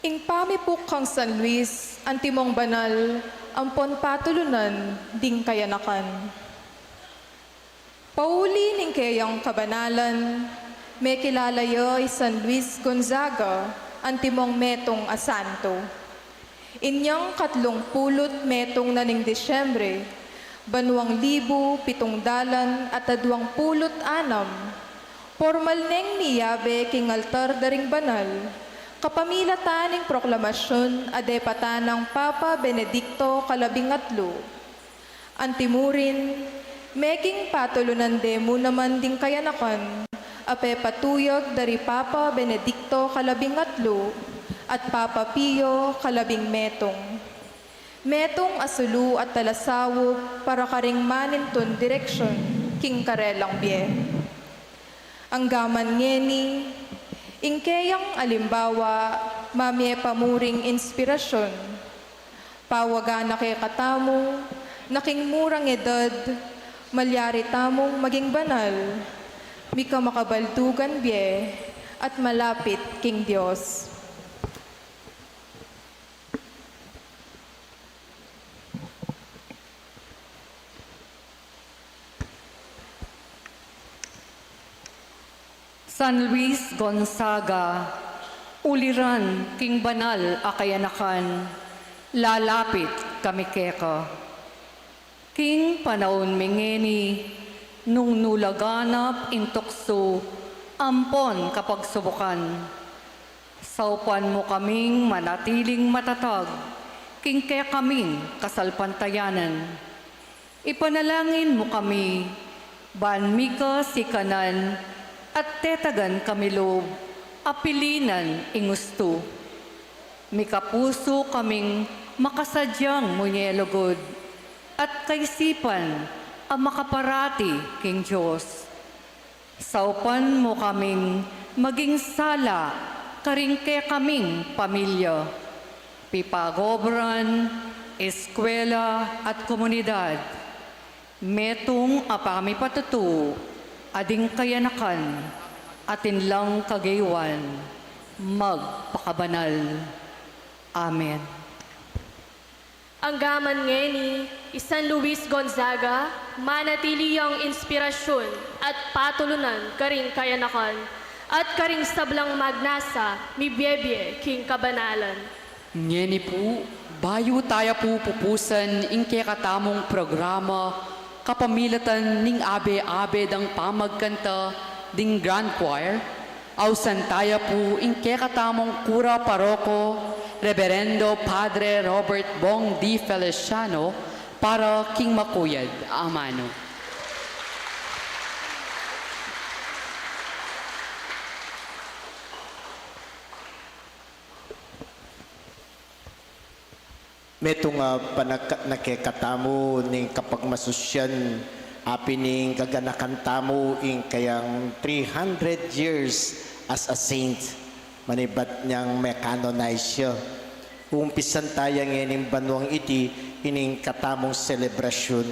Ing pamipuk kang San Luis, antimong banal, ampon patulunan, ding kayanakan. Pauli ning kayang kabanalan, may kilalayo San Luis Gonzaga, antimong metong asanto. Inyang 30 metong na ning Disyembre, banwang 726, formal neng niyabe king altar daring banal, kapamilatan ng proklamasyon adepatan ng Papa Benedicto Kalabingatlo. Antimurin, making patulunan demo naman ding kayanakan, ape patuyog dari Papa Benedicto Kalabingatlo at Papa Pio Kalabing Metong. Metong asulu at talasawog para karing maninton direksyon king karelang bie. Ang gaman ngeni, ingkeyang alimbawa, mamye pamuring inspirasyon. Pawaga na kay katamo, naking murang edad, malyari tamong maging banal, mika makabaldugan bie, at malapit king Diyos. San Luis Gonzaga, uliran king banal akayanakan, lalapit kami keka. King panahon mingeni, nung nulaganap intokso, ampon kapag subukan. Saupan mo kaming manatiling matatag, king kaya kaming kasalpantayanan. Ipanalangin mo kami, banmika si kanan, at tetagan kami loob, apilinan ingusto. Mikapuso kaming makasadyang munyelogod, at kaisipan ang makaparati king Diyos. Saupan mo kaming maging sala, karingke kaming pamilya, pipagobran, eskwela at komunidad. Metong apami patutu, ading kayanakan, atin lang kagaywan, magpakabanal. Amen. Ang gaman ngeni, San Luis Gonzaga, manatili ang inspirasyon at patulunan karing kayanakan, at karing sablang magnasa, mi biyebye king kabanalan. Ngeni po, bayo tayo po pupusan ingke katamong programa, kapamilatan ning abe-abe dang pamagkanta ding Grand Choir, ausan tayo po ingke katamong Kura Paroko, Reverendo Padre Robert Bong D. Feliciano, para king makuyad, amano. Metong nakekatamo ning kapag masusyan, apining kaganakan tamo ing kayang 300 years as a saint. Manibat niyang mekanonize siya. Umpisan tayo ngayon banwang iti, ining katamong selebrasyon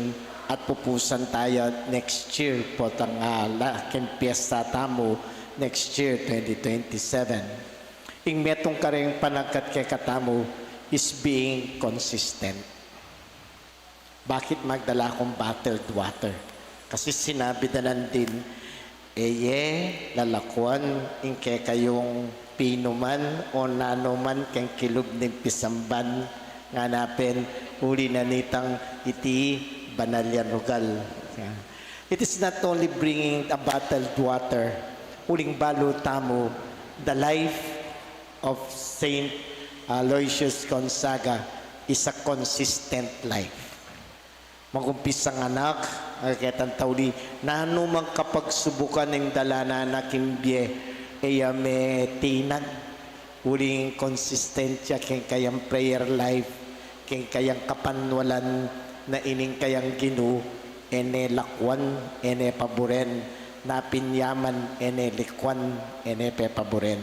at pupusan tayo next year po laking piyesta tamo next year 2027. Ing metong karing panagkat kay katamo is being consistent. Bakit magdala akong bottled water? Kasi sinabi na nandin, lalakwan ingke kayong pinuman o nanuman kang kilub ng pisamban nga napin uli na nitang iti banalyan rugal. It is not only bringing a bottled water, uling balo tamo, the life of Saint Aloysius Gonzaga is a consistent life. Magumpisang anak, agketan tauli, na anumang kapag subukan ng dalana na kimbye, may tinag, uling konsistensya, keng kayang prayer life, keng kayang kapanwalan na ining kayang ginu, ene lakwan, ene paboren, na pinyaman, ene likwan, ene pepaboren.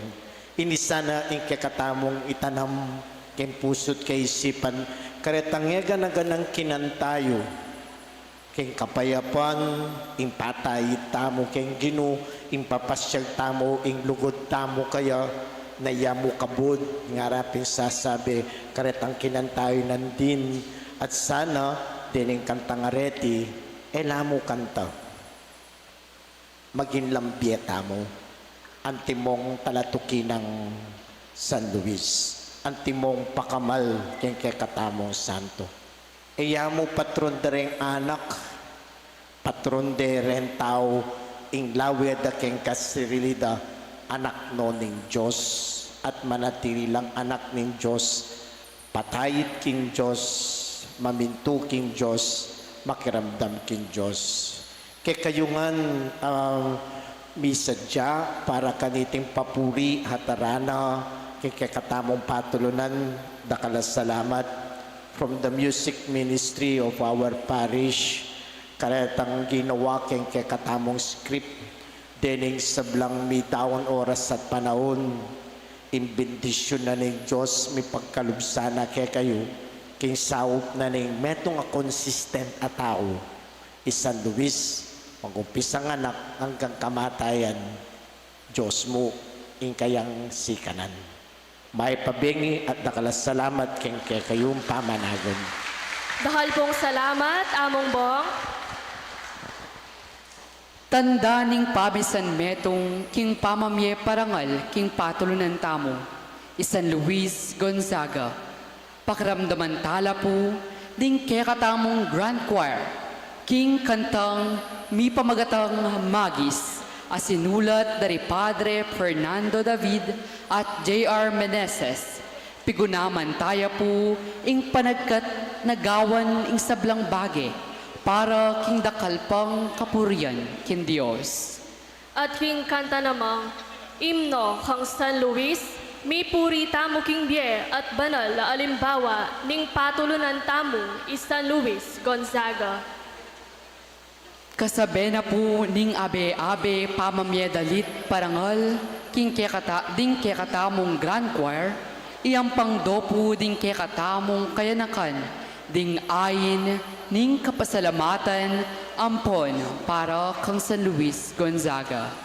Ini sana ing kakatamong itanam ken pusot kay isipan karetangyaga na ganang kinantayo king kapayapan, ing patay tamo king Ginoo, ing papasyag tamo, ing lugod tamo kaya, nayamo kabud, ngarapin sasabi, karetang kinantayo nandin, at sana, dining kantang areti, elamo kanta. Maging lambie tamo, antimong talatukin ng San Luis, antimong pakamal, king kekatamong santo. Iyamo patron dereng anak, patron deren tao, ing lawed king kasirilida, anak no ning Diyos, at manatili lang anak ning Diyos, patayit king Diyos, mamintu king Diyos, makiramdam king Diyos. Kaya kayungan misadya para kaniting papuri hatarana, kaya katamong patulunan, dakalas salamat, from the music ministry of our parish, karetang ginawa keng katamong script, dening sablang mi dawan oras at panahon, imbendisyon na ning Diyos, mi pagkalubsana kay kayo, king saup na ning metong a consistent at tao, San Luis, mag-umpisang anak hanggang kamatayan, Diyos mo, ing kayang sikanan. May pabingi at nakalas salamat king kayong pamanagon. Dahal pong salamat, Among Bong. Tanda ning pabisan metong king pamamye parangal king patulunan tamo, San Luis Gonzaga. Pakiramdaman tala po, ding kekatamong Grand Choir, king kantang mi pamagatang magis, asinulat dari Padre Fernando David at J.R. Meneses. Pigunaman tayo po ing panagkat nagawan ing sablang bage para king dakalpang kapurian kin Dios. At king kanta namang, Imno kang San Luis, mi puri tamo king bie at banal na alimbawa ning patulunan tamo San Luis Gonzaga. Kasabi na po ning abe-abe pamamye dalit parangal king ding kekatamong Grand Choir, iyang pangdo po ding kekatamong kayanakan, ding ayin ning kapasalamatan ampon para kang San Luis Gonzaga.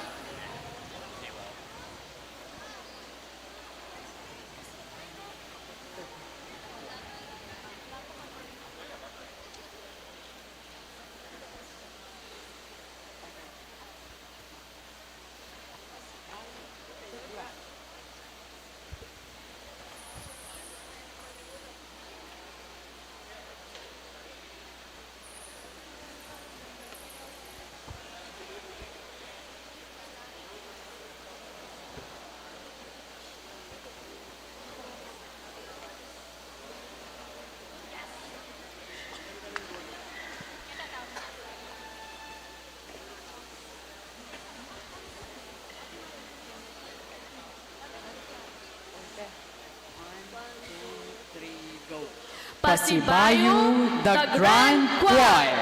Pasibayu, the Grand Choir.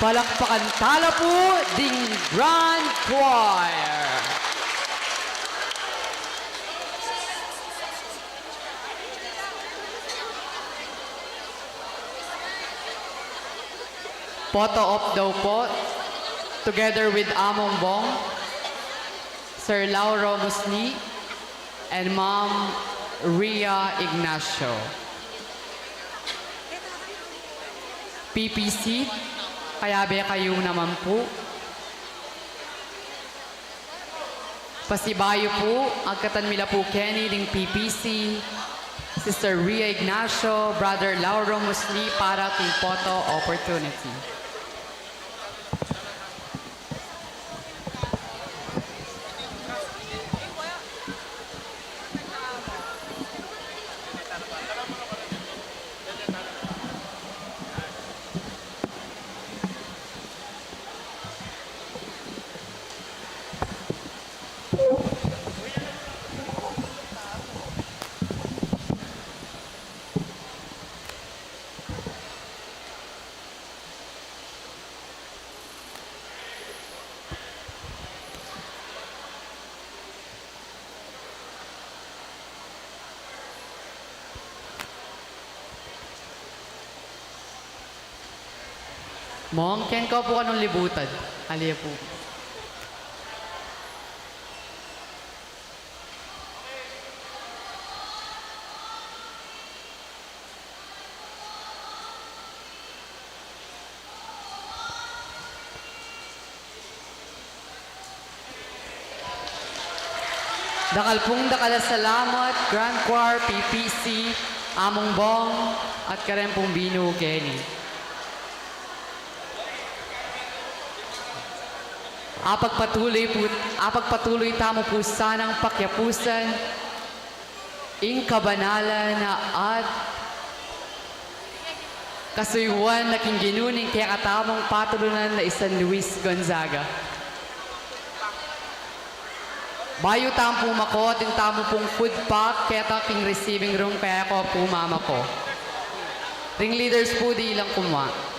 Palakpakan tala po ding Grand Choir. Photo op daw po, together with Among Bong, Sir Lauro Musni, and Ma'am Ria Ignacio. PPC, kaya be kayo naman po. Pasibayo po, agkatan mila po Kenny ding PPC, Sister Ria Ignacio, Brother Lauro Musli para kay photo opportunity. Mong, ken ka po anong libutan? Aliya po. Dakal pong dakala salamat, Grand Choir, PPC, Among Bong, at karen pong Bino Kenny. Apagpatuloy tamo po sanang pakyapusan, ing kabanalan na at kasuyuan na king ginuning kaya katamong patulunan na San Luis Gonzaga. Bayo tamo mako, ating tamo pong food pack, kaya king receiving room, kaya ko po mama ko. Ring leaders po di lang kuma.